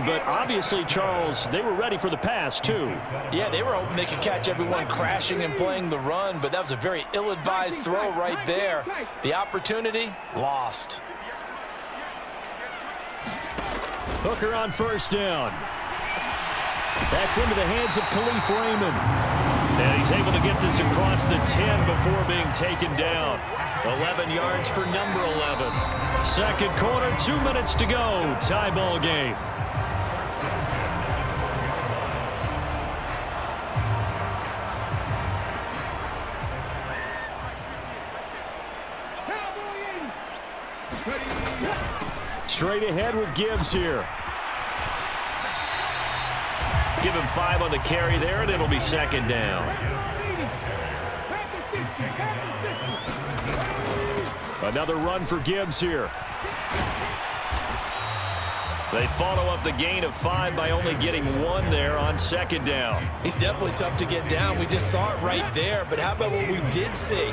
but obviously, Charles, they were ready for the pass, too. Yeah, they were hoping they could catch everyone crashing and playing the run, but that was a very ill-advised throw right there. The opportunity, lost. Hooker on first down. That's into the hands of Khalif Raymond. And he's able to get this across the 10 before being taken down. 11 yards for number 11. Second quarter, 2 minutes to go. Tie ball game. Straight ahead with Gibbs here. Give him 5 on the carry there, and it'll be second down. Another run for Gibbs here. They follow up the gain of 5 by only getting 1 there on second down. He's definitely tough to get down. We just saw it right there. But how about what we did see?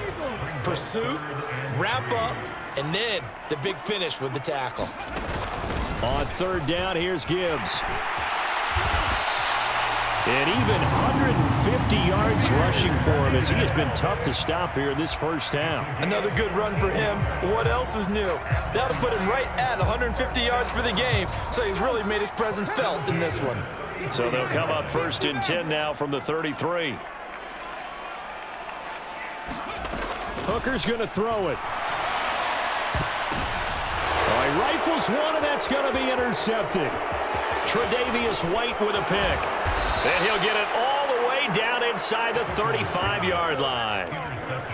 Pursuit, wrap up, and then the big finish with the tackle. On third down, here's Gibbs. And even 150 yards rushing for him as he has been tough to stop here in this first half. Another good run for him. What else is new? That'll put him right at 150 yards for the game, so he's really made his presence felt in this one. So they'll come up first and 10 now from the 33. Hooker's going to throw it. All right, rifles one, and that's going to be intercepted. Tre'Davious White with a pick. And he'll get it all the way down inside the 35-yard line.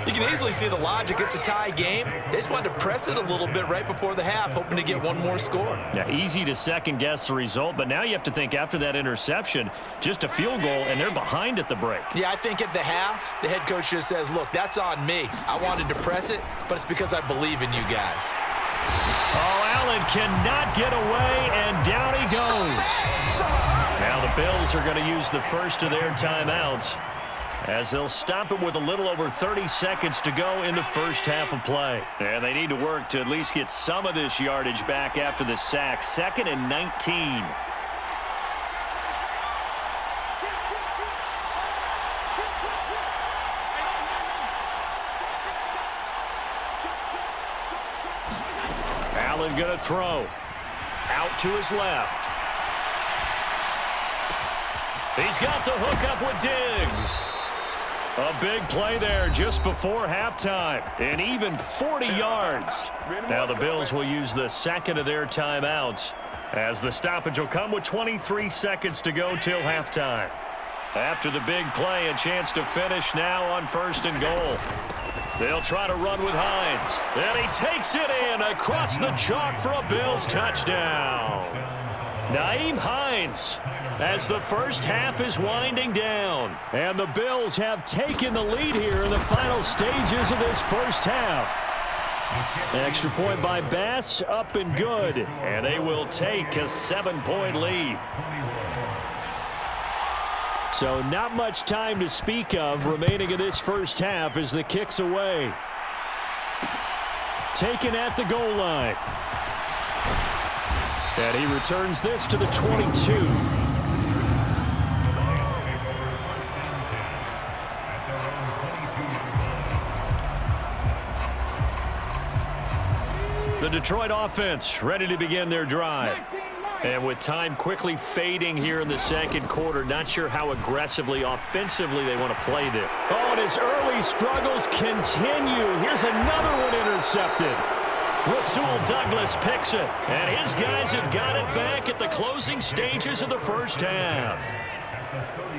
You can easily see the logic. It's a tie game. They just wanted to press it a little bit right before the half, hoping to get one more score. Yeah, easy to second-guess the result, but now you have to think after that interception, just a field goal, and they're behind at the break. Yeah, I think at the half, the head coach just says, look, that's on me. I wanted to press it, but it's because I believe in you guys. Oh, Allen cannot get away, and down he goes. Now the Bills are going to use the first of their timeouts as they'll stop it with a little over 30 seconds to go in the first half of play. And they need to work to at least get some of this yardage back after the sack. 2nd and 19. Allen going to throw. Out to his left. He's got the hook up with Diggs. A big play there just before halftime. And even 40 yards. Now the Bills will use the second of their timeouts as the stoppage will come with 23 seconds to go till halftime. After the big play, a chance to finish now on 1st and goal. They'll try to run with Hines. And he takes it in across the chalk for a Bills touchdown. Nyheim Hines as the first half is winding down. And the Bills have taken the lead here in the final stages of this first half. Extra point by Bass, up and good. And they will take a 7-point lead. So not much time to speak of remaining in this first half as the kick's away. Taken at the goal line. And he returns this to the 22. The Detroit offense ready to begin their drive. And with time quickly fading here in the second quarter, not sure how aggressively, offensively they want to play this. Oh, and his early struggles continue. Here's another one intercepted. Rasul Douglas picks it, and his guys have got it back at the closing stages of the first half.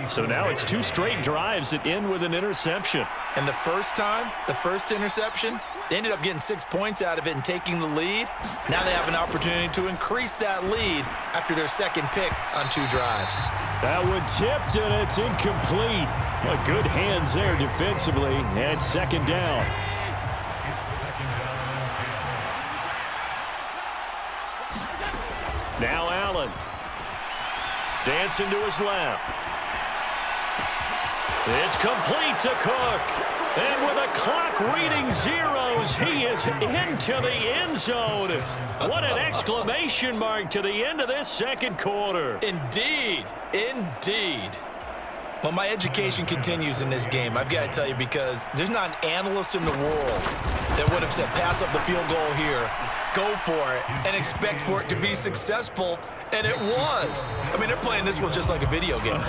So now it's 2 straight drives that end with an interception. And the first time, the first interception, they ended up getting 6 points out of it and taking the lead. Now they have an opportunity to increase that lead after their second pick on 2 drives. That one tipped, and it's incomplete. But good hands there defensively, and second down. Now Allen. Dancing to his left. It's complete to Cook. And with the clock reading zeros, he is into the end zone. What an exclamation mark to the end of this second quarter. Indeed. Indeed. Well, my education continues in this game, I've got to tell you, because there's not an analyst in the world that would have said pass up the field goal here, go for it, and expect for it to be successful, and it was. I mean, they're playing this one just like a video game.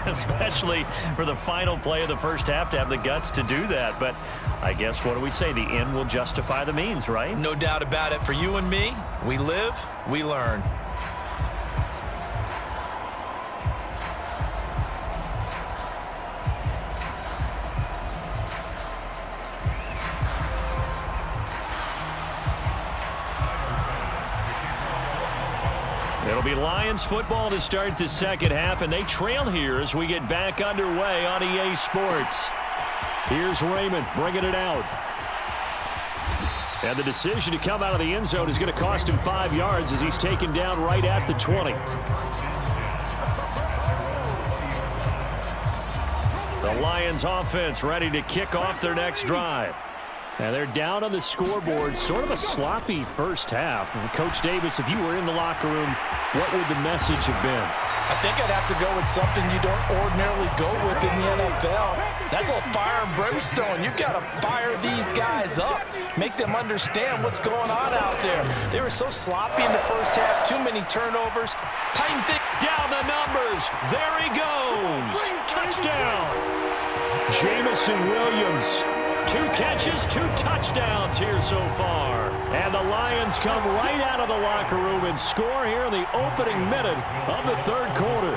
Especially for the final play of the first half to have the guts to do that. But I guess, what do we say? The end will justify the means, right? No doubt about it. For you and me, we live, we learn. It'll be Lions football to start the second half, and they trail here as we get back underway on EA Sports. Here's Raymond bringing it out. And the decision to come out of the end zone is going to cost him 5 yards as he's taken down right at the 20. The Lions offense ready to kick off their next drive. And they're down on the scoreboard, sort of a sloppy first half. And Coach Davis, if you were in the locker room, what would the message have been? I think I'd have to go with something you don't ordinarily go with in the NFL. That's a little fire and brimstone. You've got to fire these guys up, make them understand what's going on out there. They were so sloppy in the first half, too many turnovers. Tighten things down the numbers. There he goes. Touchdown. Jamison Williams. 2 catches, 2 touchdowns here so far. And the Lions come right out of the locker room and score here in the opening minute of the third quarter.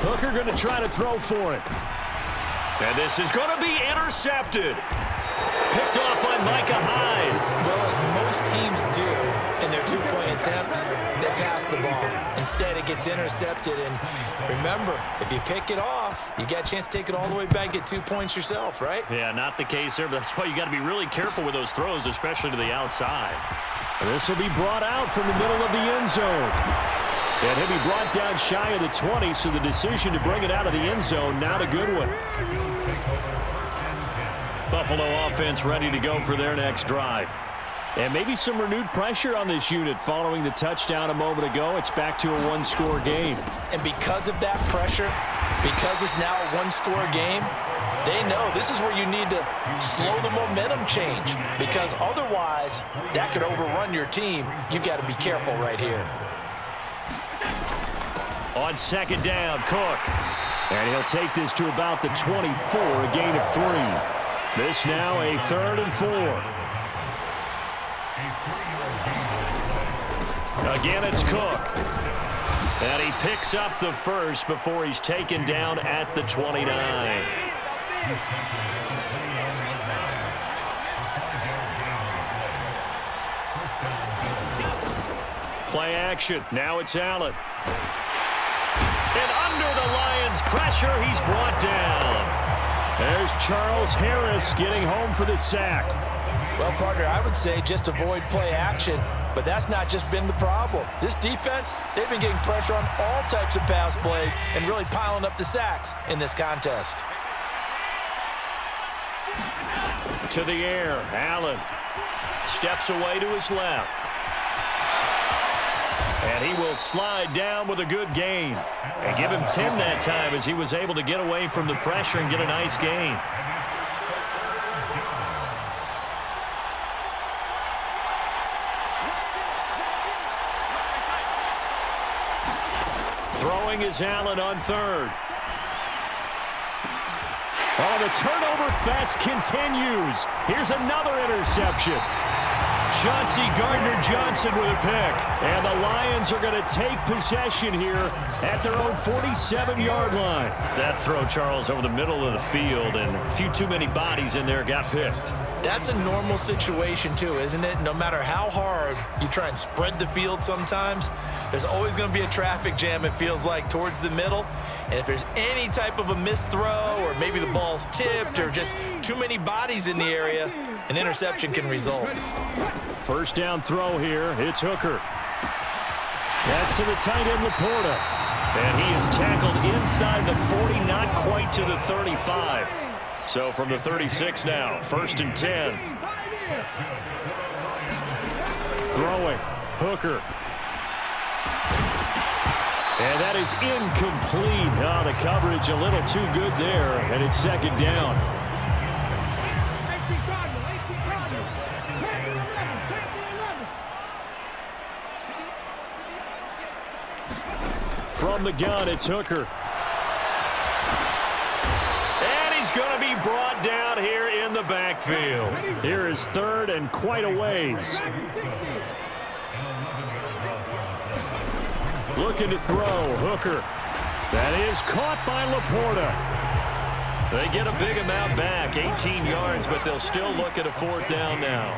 Hooker going to try to throw for it. And this is going to be intercepted. Picked off by Micah Hyde. Well, as most teams do in their 2-point attempt, they pass the ball. Instead, it gets intercepted. And remember, if you pick it off, you got a chance to take it all the way back, get 2 points yourself, right? Yeah, not the case there, but that's why you got to be really careful with those throws, especially to the outside. This will be brought out from the middle of the end zone. And he'll be brought down shy of the 20, so the decision to bring it out of the end zone, not a good one. Buffalo offense ready to go for their next drive. And maybe some renewed pressure on this unit following the touchdown a moment ago. It's back to a 1-score game. And because of that pressure, because it's now a 1-score game, they know this is where you need to slow the momentum change, because otherwise that could overrun your team. You've got to be careful right here. On second down, Cook. And he'll take this to about the 24, a gain of 3. This now a 3rd and 4. Again, it's Cook. And he picks up the first before he's taken down at the 29. Play action. Now it's Allen. And under the Lions' pressure, he's brought down. There's Charles Harris getting home for the sack. Well, partner, I would say just avoid play action, but that's not just been the problem. This defense, they've been getting pressure on all types of pass plays and really piling up the sacks in this contest. To the air, Allen steps away to his left. And he will slide down with a good gain. And give him 10 that time as he was able to get away from the pressure and get a nice gain. Throwing is Allen on 3rd. Oh, the turnover fest continues. Here's another interception. Chauncey Gardner-Johnson with a pick. And the Lions are going to take possession here at their own 47-yard line. That throw, Charles, over the middle of the field, and a few too many bodies in there got picked. That's a normal situation too, isn't it? No matter how hard you try and spread the field sometimes, there's always going to be a traffic jam, it feels like, towards the middle. And if there's any type of a missed throw, or maybe the ball's tipped, or just too many bodies in the area, an interception can result. First down throw here. It's Hooker. That's to the tight end, Laporta. And he is tackled inside the 40, not quite to the 35. So from the 36 now, 1st and 10. Throwing, Hooker. And that is incomplete. Oh, the coverage a little too good there, and it's 2nd down. From the gun, it's Hooker. And he's going to be brought down here in the backfield. Here is 3rd and quite a ways. Looking to throw, Hooker. That is caught by Laporta. They get a big amount back, 18 yards, but they'll still look at a 4th down now.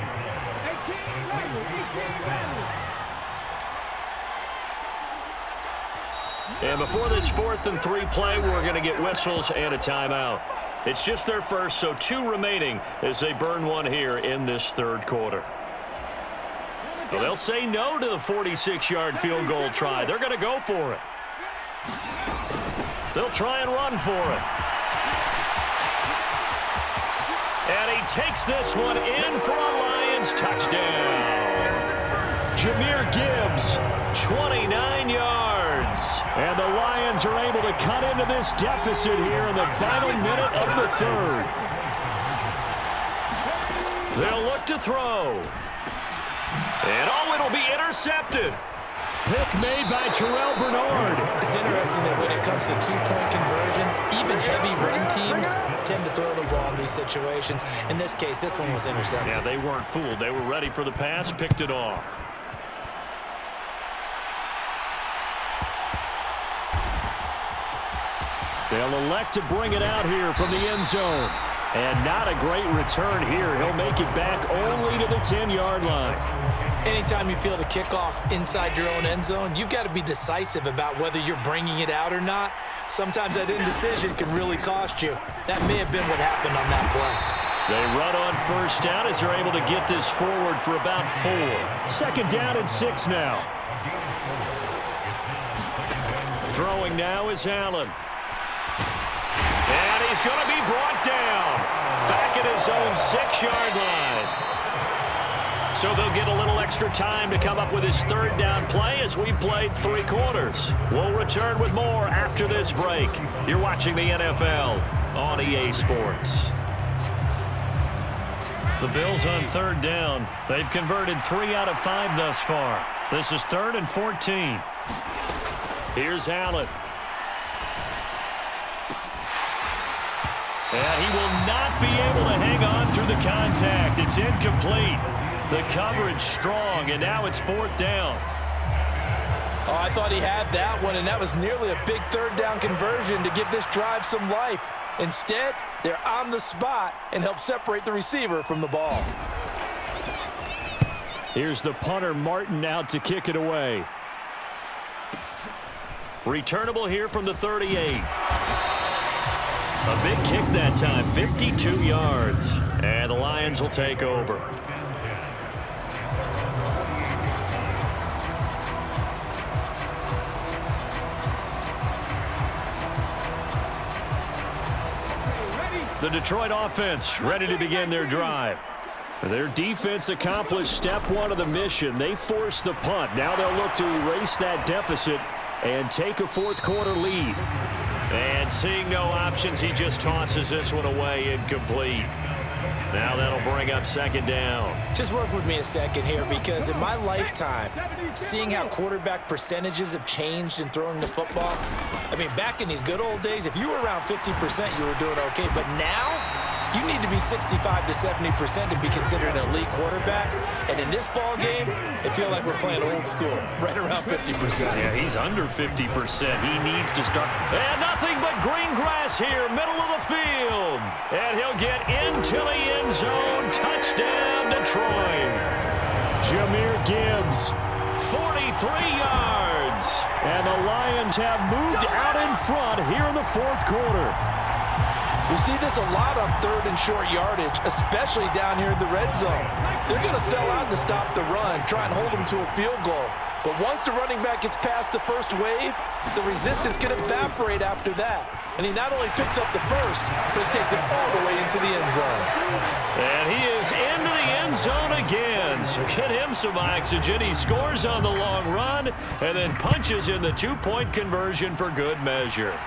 And before this 4th and 3 play, we're going to get whistles and a timeout. It's just their first, so 2 remaining as they burn one here in this 3rd quarter. Well, they'll say no to the 46-yard field goal try. They're going to go for it. They'll try and run for it. And he takes this one in for a Lions touchdown. Jahmyr Gibbs, 29 yards. And the Lions are able to cut into this deficit here in the final minute of the 3rd. They'll look to throw. And it'll be intercepted. Pick made by Terrell Bernard. It's interesting that when it comes to 2-point conversions, even heavy run teams tend to throw the ball in these situations. In this case, this one was intercepted. Yeah, they weren't fooled. They were ready for the pass, picked it off. They'll elect to bring it out here from the end zone. And not a great return here. He'll make it back only to the 10-yard line. Anytime you feel the kickoff inside your own end zone, you've got to be decisive about whether you're bringing it out or not. Sometimes that indecision can really cost you. That may have been what happened on that play. They run on 1st down as they're able to get this forward for about 4. 2nd down and 6 now. Throwing now is Allen. And he's going to be brought down back at his own 6-yard line. So they'll get a little extra time to come up with his 3rd down play as we've played 3 quarters. We'll return with more after this break. You're watching the NFL on EA Sports. The Bills on 3rd down. They've converted 3 out of 5 thus far. This is 3rd and 14. Here's Allen. And he will not be able to hang on through the contact. It's incomplete. The coverage strong, and now it's 4th down. Oh, I thought he had that one, and that was nearly a big 3rd down conversion to give this drive some life. Instead, they're on the spot and help separate the receiver from the ball. Here's the punter, Martin, out to kick it away. Returnable here from the 38. A big kick that time, 52 yards. And the Lions will take over. The Detroit offense ready to begin their drive. Their defense accomplished step 1 of the mission. They forced the punt. Now they'll look to erase that deficit and take a 4th quarter lead. And seeing no options, he just tosses this one away, incomplete. Now that'll bring up 2nd down. Just work with me a second here, because in my lifetime, seeing how quarterback percentages have changed in throwing the football, I mean, back in the good old days, if you were around 50%, you were doing okay. But now, you need to be 65 to 70% to be considered an elite quarterback. And in this ball game, it feels like we're playing old school, right around 50%. Yeah, he's under 50%. He needs to start. And nothing but green grass here, middle of the field. And he'll get into the end zone. Touchdown, Detroit. Jahmyr Gibbs, 43 yards. And the Lions have moved out in front here in the 4th quarter. We see this a lot on 3rd and short yardage, especially down here in the red zone. They're going to sell out to stop the run, try and hold them to a field goal. But once the running back gets past the first wave, the resistance can evaporate after that. And he not only picks up the first, but he takes it all the way into the end zone. And he is into the end zone again. So get him some oxygen. He scores on the long run and then punches in the two-point conversion for good measure.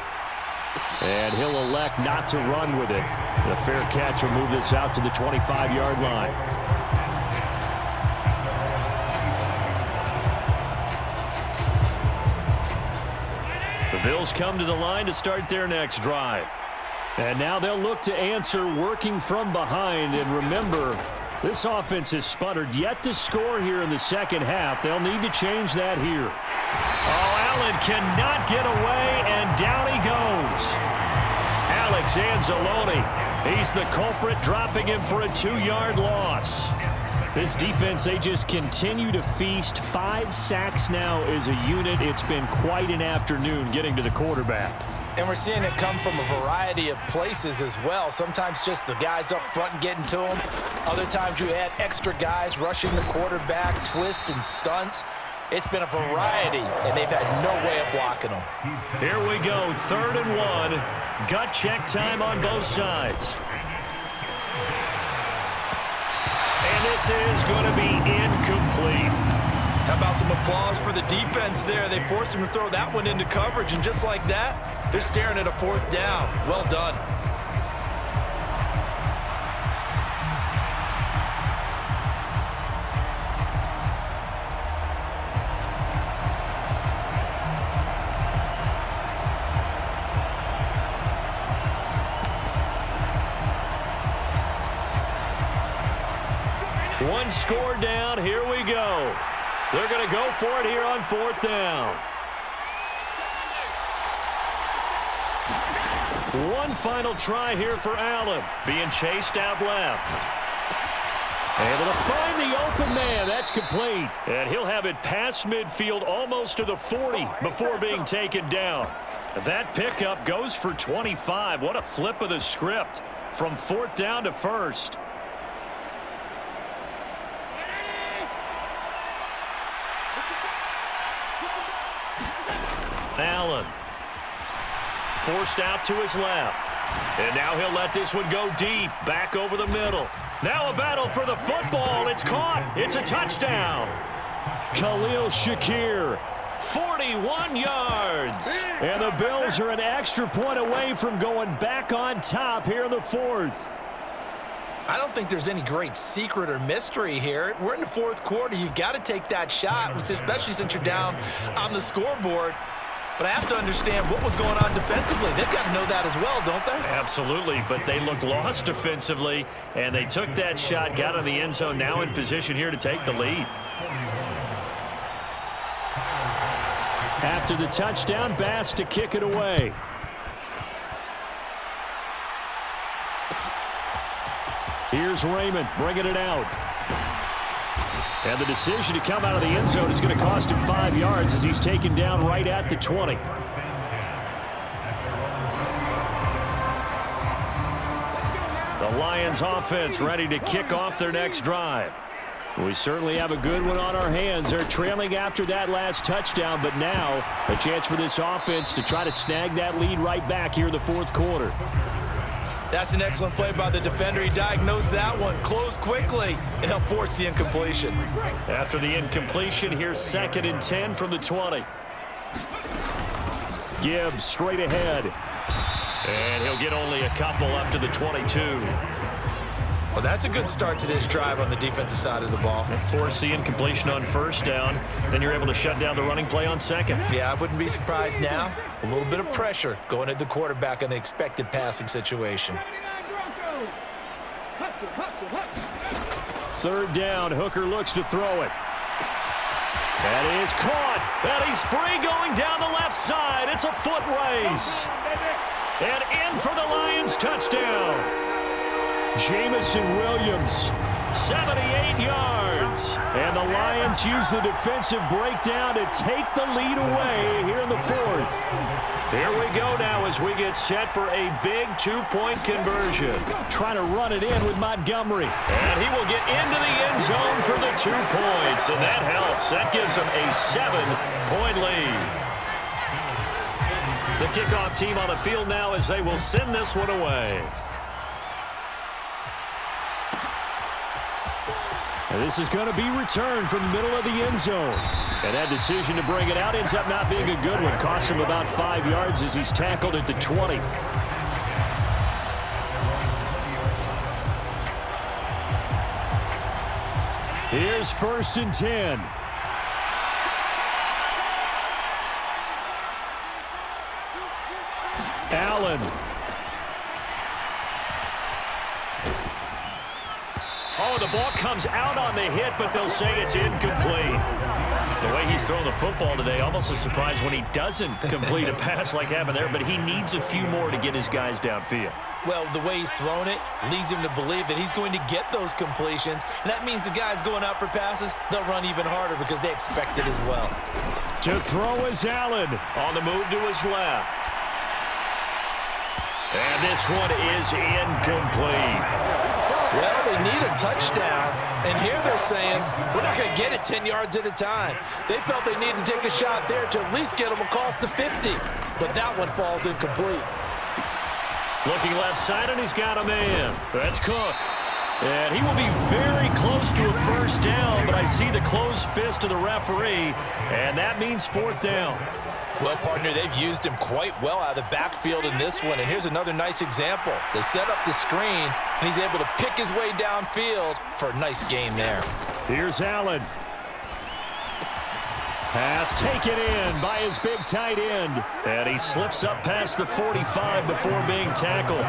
And he'll elect not to run with it. The fair catch will move this out to the 25-yard line. The Bills come to the line to start their next drive. And now they'll look to answer working from behind. And remember, this offense has sputtered yet to score here in the second half. They'll need to change that here. Oh, Allen cannot get away, and down he goes. Alex Anzalone, he's the culprit, dropping him for a 2-yard loss. This defense, they just continue to feast. 5 sacks now as a unit. It's been quite an afternoon getting to the quarterback. And we're seeing it come from a variety of places as well. Sometimes just the guys up front and getting to them. Other times you add extra guys rushing the quarterback, twists and stunts. It's been a variety, and they've had no way of blocking them. Here we go, 3rd and 1. Gut check time on both sides. And this is going to be incomplete. How about some applause for the defense there? They forced him to throw that one into coverage, and just like that, they're staring at a 4th down. Well done. One score down. Here we go. They're going to go for it here on 4th down. One final try here for Allen. Being chased out left. Able to find the open man. That's complete. And he'll have it past midfield almost to the 40 before being taken down. That pickup goes for 25. What a flip of the script from 4th down to 1st. Allen forced out to his left. And now he'll let this one go deep, back over the middle. Now a battle for the football. It's caught. It's a touchdown. Khalil Shakir, 41 yards. And the Bills are an extra point away from going back on top here in the 4th. I don't think there's any great secret or mystery here. We're in the 4th quarter. You've got to take that shot, especially since you're down on the scoreboard. But I have to understand what was going on defensively. They've got to know that as well, don't they? Absolutely, but they look lost defensively, and they took that shot, got in the end zone, now in position here to take the lead. After the touchdown, Bass to kick it away. Here's Raymond bringing it out. And the decision to come out of the end zone is going to cost him 5 yards as he's taken down right at the 20. The Lions offense ready to kick off their next drive. We certainly have a good one on our hands. They're trailing after that last touchdown, but now a chance for this offense to try to snag that lead right back here in the 4th quarter. That's an excellent play by the defender. He diagnosed that one, closed quickly, and helped force the incompletion. After the incompletion, here's 2nd and 10 from the 20. Gibbs straight ahead. And he'll get only a couple up to the 22. Well, that's a good start to this drive on the defensive side of the ball. Force the incompletion on 1st down. Then you're able to shut down the running play on 2nd. Yeah, I wouldn't be surprised now. A little bit of pressure going at the quarterback on the expected passing situation. 3rd down, Hooker looks to throw it. That is caught. And he's free going down the left side. It's a foot race. And in for the Lions touchdown. Jamison Williams, 78 yards. And the Lions use the defensive breakdown to take the lead away here in the fourth. Here we go now as we get set for a big two-point conversion. Trying to run it in with Montgomery. And he will get into the end zone for the 2 points, and that helps. That gives him a 7-point lead. The kickoff team on the field now as they will send this one away. And this is going to be returned from the middle of the end zone. And that decision to bring it out ends up not being a good one. Costs him about 5 yards as he's tackled at the 20. Here's 1st and 10. Allen. Oh, the ball comes out on the hit, but they'll say it's incomplete. The way he's throwing the football today, almost a surprise when he doesn't complete a pass like happened there, but he needs a few more to get his guys downfield. Well, the way he's thrown it leads him to believe that he's going to get those completions, and that means the guys going out for passes, they'll run even harder because they expect it as well. To throw is Allen on the move to his left. And this one is incomplete. Well, they need a touchdown, and here they're saying, we're not going to get it 10 yards at a time. They felt they needed to take a shot there to at least get them across the 50, but that one falls incomplete. Looking left side, and he's got a man. That's Cook. And he will be very close to a first down, but I see the closed fist of the referee, and that means 4th down. Well, partner, they've used him quite well out of the backfield in this one, and here's another nice example. They set up the screen, and he's able to pick his way downfield for a nice gain there. Here's Allen. Pass taken in by his big tight end. And he slips up past the 45 before being tackled.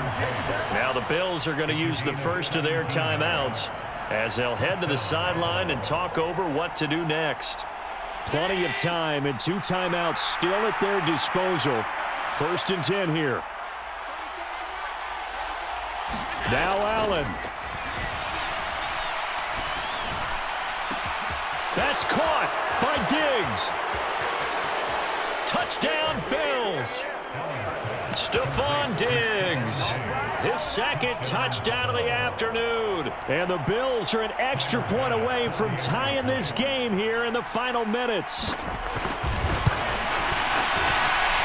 Now the Bills are going to use the first of their timeouts as they'll head to the sideline and talk over what to do next. Plenty of time and 2 timeouts still at their disposal. 1st and 10 here. Now Allen. That's caught by Diggs. Touchdown Bills. Stephon Diggs. His 2nd touchdown of the afternoon. And the Bills are an extra point away from tying this game here in the final minutes.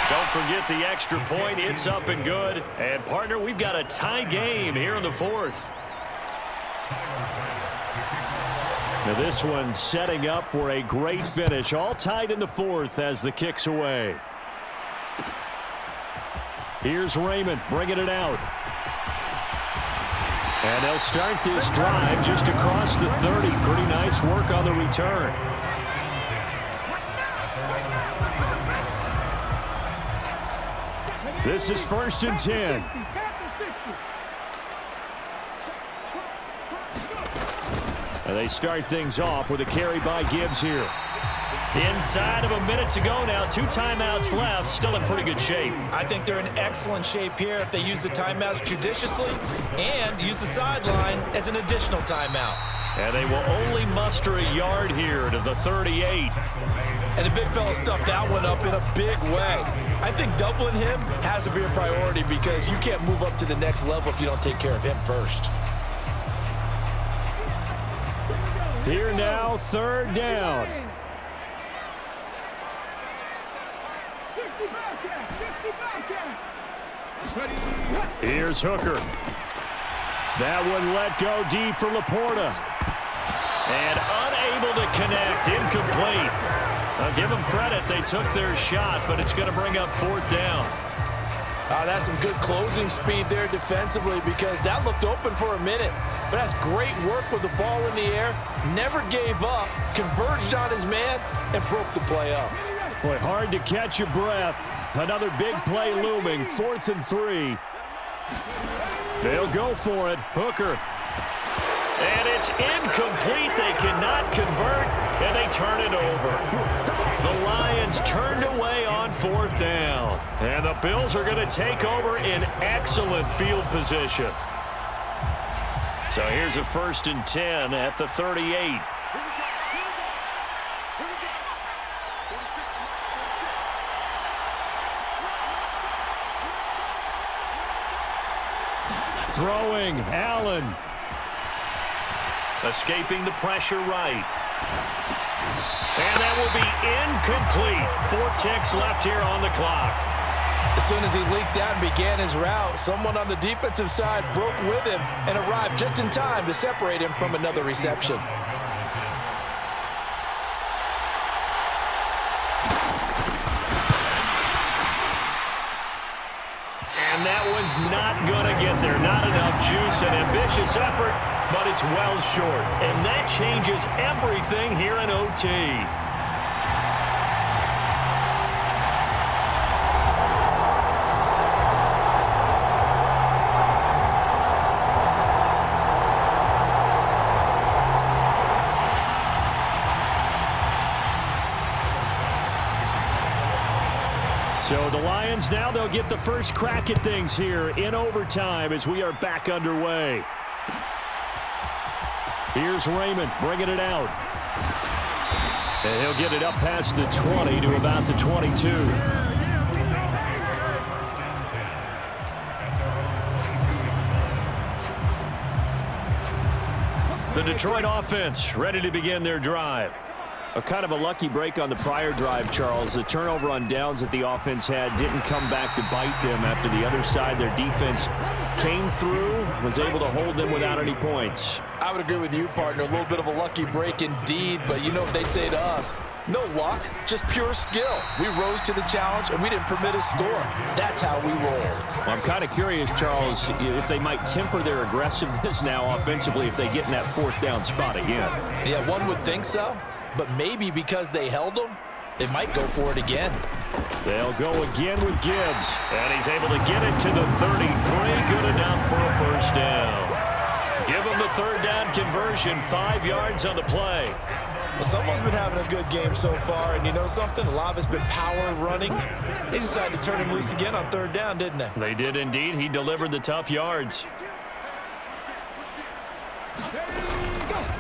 Don't forget the extra point. It's up and good. And, partner, we've got a tie game here in the 4th. Now this one setting up for a great finish. All tied in the 4th as the kick's away. Here's Raymond bringing it out. And they'll start this drive just across the 30. Pretty nice work on the return. This is 1st and 10. And they start things off with a carry by Gibbs here. Inside of a minute to go now. 2 timeouts left. Still in pretty good shape. I think they're in excellent shape here if they use the timeouts judiciously and use the sideline as an additional timeout. And they will only muster a yard here to the 38. And the big fella stuffed that one up in a big way. I think doubling him has to be a priority because you can't move up to the next level if you don't take care of him first. Here now, 3rd down. Here's Hooker. That one let go deep for Laporta. And unable to connect. Incomplete. I'll give them credit. They took their shot, but it's going to bring up 4th down. That's some good closing speed there defensively because that looked open for a minute. But that's great work with the ball in the air. Never gave up. Converged on his man and broke the play up. Boy, hard to catch your breath. Another big play looming. 4th and 3. They'll go for it. Hooker. And it's incomplete. They cannot convert, and they turn it over. The Lions turned away on 4th down. And the Bills are going to take over in excellent field position. So here's a 1st and 10 at the 38. Throwing, Allen. Escaping the pressure right. And that will be incomplete. 4 ticks left here on the clock. As soon as he leaked out and began his route, someone on the defensive side broke with him and arrived just in time to separate him from another reception. And that one's not going to get there. Not enough juice. An ambitious effort, but it's well short. And that changes everything here in OT. So the Lions now, they'll get the first crack at things here in overtime as we are back underway. Here's Raymond bringing it out. And he'll get it up past the 20 to about the 22. The Detroit offense ready to begin their drive. A kind of a lucky break on the prior drive, Charles. The turnover on downs that the offense had didn't come back to bite them after the other side. Their defense came through, was able to hold them without any points. I would agree with you, partner. A little bit of a lucky break indeed, but you know what they'd say to us. No luck, just pure skill. We rose to the challenge, and we didn't permit a score. That's how we roll. Well, I'm kind of curious, Charles, if they might temper their aggressiveness now offensively if they get in that 4th down spot again. Yeah, one would think so. But maybe because they held them, they might go for it again. They'll go again with Gibbs. And he's able to get it to the 33. Good enough for a first down. Give him the 3rd down conversion. 5 yards on the play. Well, someone's been having a good game so far, and you know something? A lot of it's been power running. They decided to turn him loose again on 3rd down, didn't they? They did indeed. He delivered the tough yards.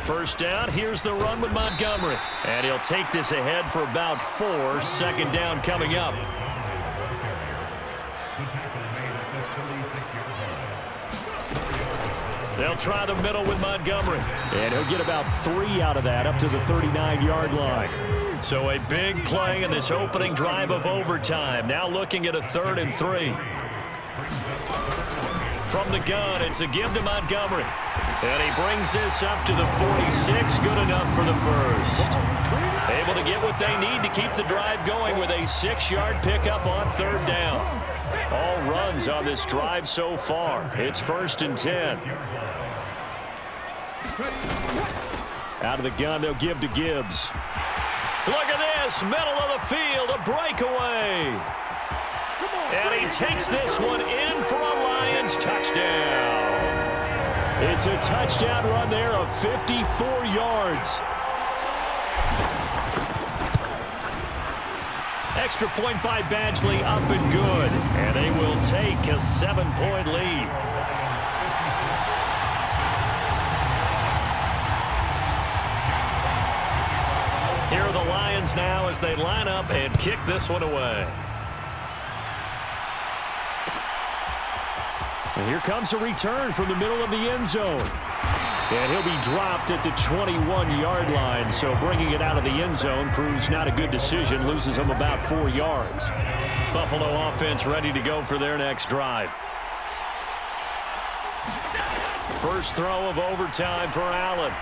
First down, here's the run with Montgomery. And he'll take this ahead for about 4. 2nd down coming up. They'll try the middle with Montgomery. And he'll get about 3 out of that up to the 39-yard line. So a big play in this opening drive of overtime. Now looking at a 3rd and 3. From the gun, it's a give to Montgomery. And he brings this up to the 46. Good enough for the first. Able to get what they need to keep the drive going with a 6-yard pickup on 3rd down. All runs on this drive so far. It's 1st and 10. Out of the gun, they'll give to Gibbs. Look at this, middle of the field, a breakaway. And he takes this one in for a Lions touchdown. It's a touchdown run there of 54 yards. Extra point by Badgley, up and good. And they will take a 7-point lead. Here are the Lions now as they line up and kick this one away. And here comes a return from the middle of the end zone. And he'll be dropped at the 21-yard line, so bringing it out of the end zone proves not a good decision, loses him about 4 yards. Buffalo offense ready to go for their next drive. First throw of overtime for Allen.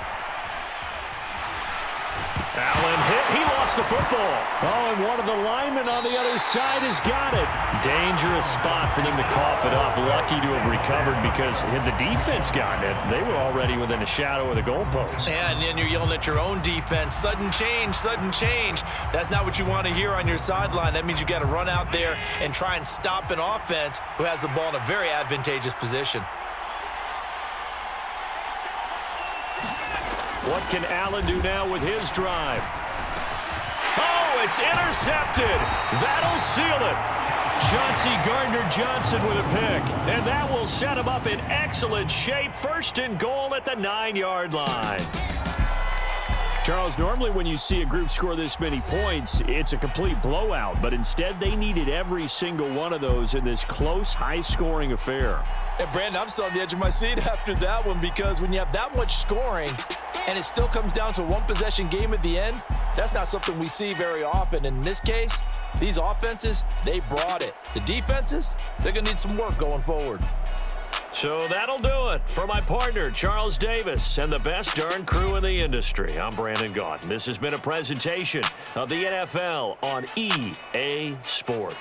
Allen hit. He lost the football. Oh, and one of the linemen on the other side has got it. Dangerous spot for them to cough it up. Lucky to have recovered because had the defense gotten it, they were already within a shadow of the goalpost. Yeah, and then you're yelling at your own defense. Sudden change, sudden change. That's not what you want to hear on your sideline. That means you got to run out there and try and stop an offense who has the ball in a very advantageous position. What can Allen do now with his drive? Oh, it's intercepted. That'll seal it. Chauncey Gardner-Johnson with a pick. And that will set him up in excellent shape. 1st and goal at the 9-yard line. Charles, normally when you see a group score this many points, it's a complete blowout. But instead, they needed every single one of those in this close, high-scoring affair. And Brandon, I'm still on the edge of my seat after that one, because when you have that much scoring and it still comes down to a one-possession game at the end, that's not something we see very often. In this case, these offenses, they brought it. The defenses, they're going to need some work going forward. So that'll do it for my partner, Charles Davis, and the best darn crew in the industry. I'm Brandon Gaudin. This has been a presentation of the NFL on EA Sports.